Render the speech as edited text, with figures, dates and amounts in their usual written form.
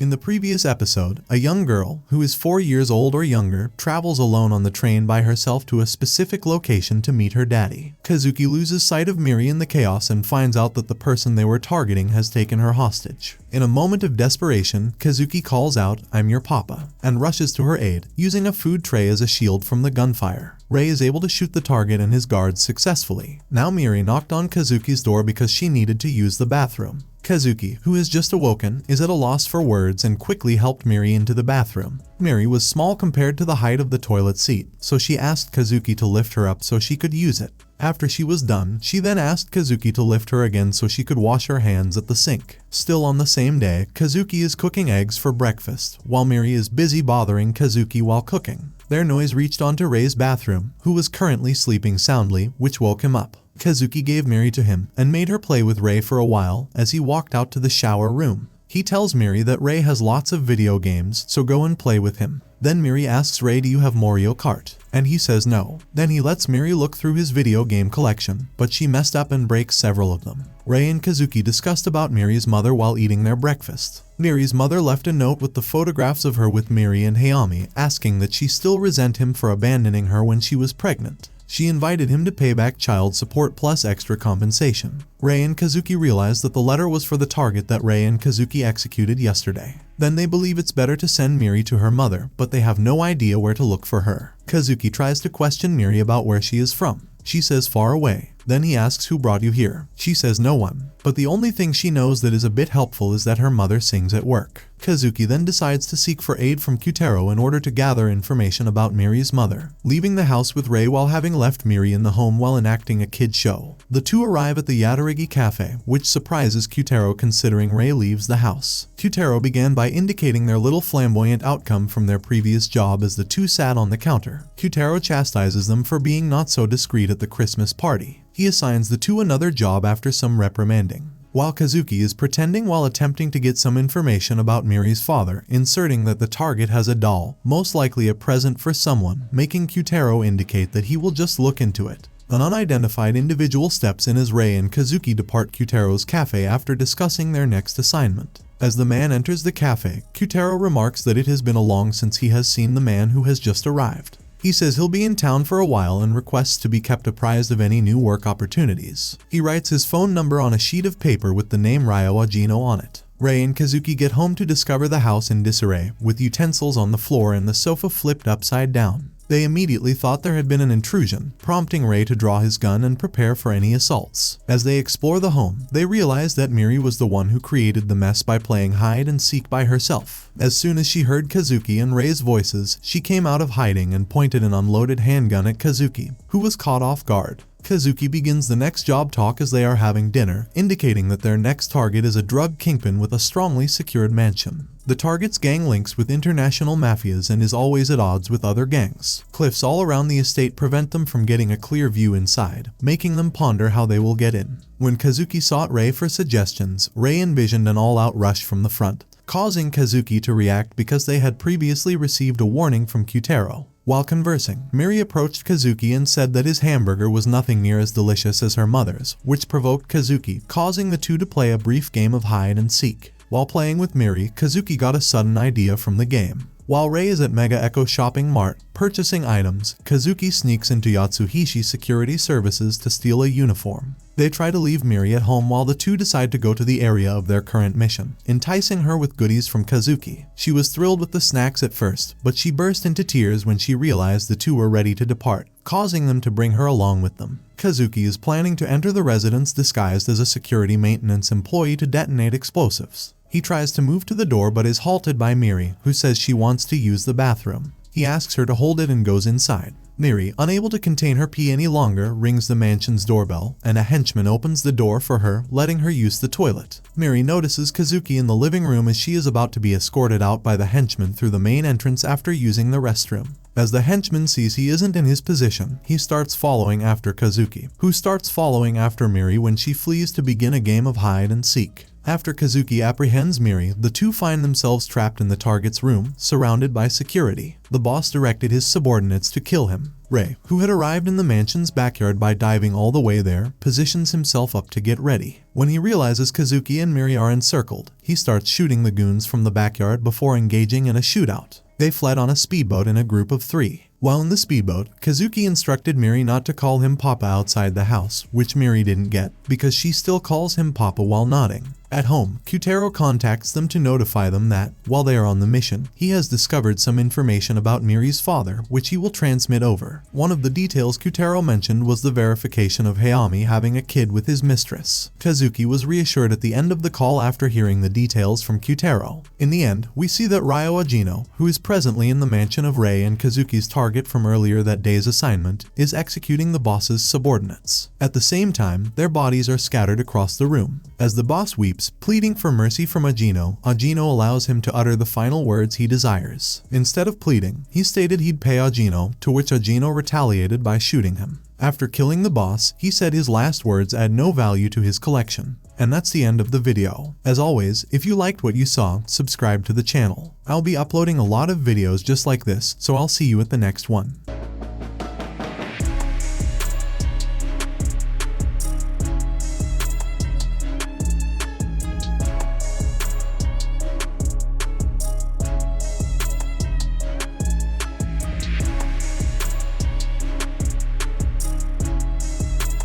In the previous episode, a young girl, who is 4 years old or younger, travels alone on the train by herself to a specific location to meet her daddy. Kazuki loses sight of Miri in the chaos and finds out that the person they were targeting has taken her hostage. In a moment of desperation, Kazuki calls out, "I'm your papa," and rushes to her aid, using a food tray as a shield from the gunfire. Rei is able to shoot the target and his guards successfully. Now Miri knocked on Kazuki's door because she needed to use the bathroom. Kazuki, who has just awoken, is at a loss for words and quickly helped Miri into the bathroom. Miri was small compared to the height of the toilet seat, so she asked Kazuki to lift her up so she could use it. After she was done, she then asked Kazuki to lift her again so she could wash her hands at the sink. Still on the same day, Kazuki is cooking eggs for breakfast, while Miri is busy bothering Kazuki while cooking. Their noise reached onto Rei's bathroom, who was currently sleeping soundly, which woke him up. Kazuki gave Miri to him and made her play with Rei for a while as he walked out to the shower room. He tells Miri that Rei has lots of video games, so go and play with him. Then Miri asks Rei, "Do you have Mario Kart?" And he says no. Then he lets Miri look through his video game collection, but she messed up and breaks several of them. Rei and Kazuki discussed about Miri's mother while eating their breakfast. Miri's mother left a note with the photographs of her with Miri and Hayami, asking that she still resent him for abandoning her when she was pregnant. She invited him to pay back child support plus extra compensation. Rei and Kazuki realize that the letter was for the target that Rei and Kazuki executed yesterday. Then they believe it's better to send Miri to her mother, but they have no idea where to look for her. Kazuki tries to question Miri about where she is from. She says far away. Then he asks who brought you here. She says no one. But the only thing she knows that is a bit helpful is that her mother sings at work. Kazuki then decides to seek for aid from Kyutaro in order to gather information about Miri's mother, leaving the house with Rei while having left Miri in the home while enacting a kid show. The two arrive at the Yadarigi Cafe, which surprises Kyutaro considering Rei leaves the house. Kyutaro began by indicating their little flamboyant outcome from their previous job as the two sat on the counter. Kyutaro chastises them for being not so discreet at the Christmas party. He assigns the two another job after some reprimanding, while Kazuki is pretending while attempting to get some information about Miri's father, inserting that the target has a doll, most likely a present for someone, making Kyutaro indicate that he will just look into it. An unidentified individual steps in as Rei and Kazuki depart Kyutaro's cafe after discussing their next assignment. As the man enters the cafe, Kyutaro remarks that it has been long since he has seen the man who has just arrived. He says he'll be in town for a while and requests to be kept apprised of any new work opportunities. He writes his phone number on a sheet of paper with the name Ryo Ajino on it. Rei and Kazuki get home to discover the house in disarray, with utensils on the floor and the sofa flipped upside down. They immediately thought there had been an intrusion, prompting Rei to draw his gun and prepare for any assaults. As they explore the home, they realize that Miri was the one who created the mess by playing hide and seek by herself. As soon as she heard Kazuki and Rei's voices, she came out of hiding and pointed an unloaded handgun at Kazuki, who was caught off guard. Kazuki begins the next job talk as they are having dinner, indicating that their next target is a drug kingpin with a strongly secured mansion. The target's gang links with international mafias and is always at odds with other gangs. Cliffs all around the estate prevent them from getting a clear view inside, making them ponder how they will get in. When Kazuki sought Rei for suggestions, Rei envisioned an all-out rush from the front, causing Kazuki to react because they had previously received a warning from Kyutaro. While conversing, Miri approached Kazuki and said that his hamburger was nothing near as delicious as her mother's, which provoked Kazuki, causing the two to play a brief game of hide and seek. While playing with Miri, Kazuki got a sudden idea from the game. While Rei is at Mega Echo Shopping Mart, purchasing items, Kazuki sneaks into Yatsuhishi Security Services to steal a uniform. They try to leave Miri at home while the two decide to go to the area of their current mission, enticing her with goodies from Kazuki. She was thrilled with the snacks at first, but she burst into tears when she realized the two were ready to depart, causing them to bring her along with them. Kazuki is planning to enter the residence disguised as a security maintenance employee to detonate explosives. He tries to move to the door but is halted by Miri, who says she wants to use the bathroom. He asks her to hold it and goes inside. Miri, unable to contain her pee any longer, rings the mansion's doorbell, and a henchman opens the door for her, letting her use the toilet. Miri notices Kazuki in the living room as she is about to be escorted out by the henchman through the main entrance after using the restroom. As the henchman sees he isn't in his position, he starts following after Kazuki, who starts following after Miri when she flees to begin a game of hide and seek. After Kazuki apprehends Miri, the two find themselves trapped in the target's room, surrounded by security. The boss directed his subordinates to kill him. Ray, who had arrived in the mansion's backyard by diving all the way there, positions himself up to get ready. When he realizes Kazuki and Miri are encircled, he starts shooting the goons from the backyard before engaging in a shootout. They fled on a speedboat in a group of 3. While in the speedboat, Kazuki instructed Miri not to call him Papa outside the house, which Miri didn't get, because she still calls him Papa while nodding. At home, Kyutaro contacts them to notify them that, while they are on the mission, he has discovered some information about Miri's father, which he will transmit over. One of the details Kyutaro mentioned was the verification of Hayami having a kid with his mistress. Kazuki was reassured at the end of the call after hearing the details from Kyutaro. In the end, we see that Ryo Ajino, who is presently in the mansion of Rei and Kazuki's target from earlier that day's assignment, is executing the boss's subordinates. At the same time, their bodies are scattered across the room. As the boss weeps, pleading for mercy from Ajino, Ajino allows him to utter the final words he desires. Instead of pleading, he stated he'd pay Ajino, to which Ajino retaliated by shooting him. After killing the boss, he said his last words add no value to his collection. And that's the end of the video. As always, if you liked what you saw, subscribe to the channel. I'll be uploading a lot of videos just like this, so I'll see you at the next one.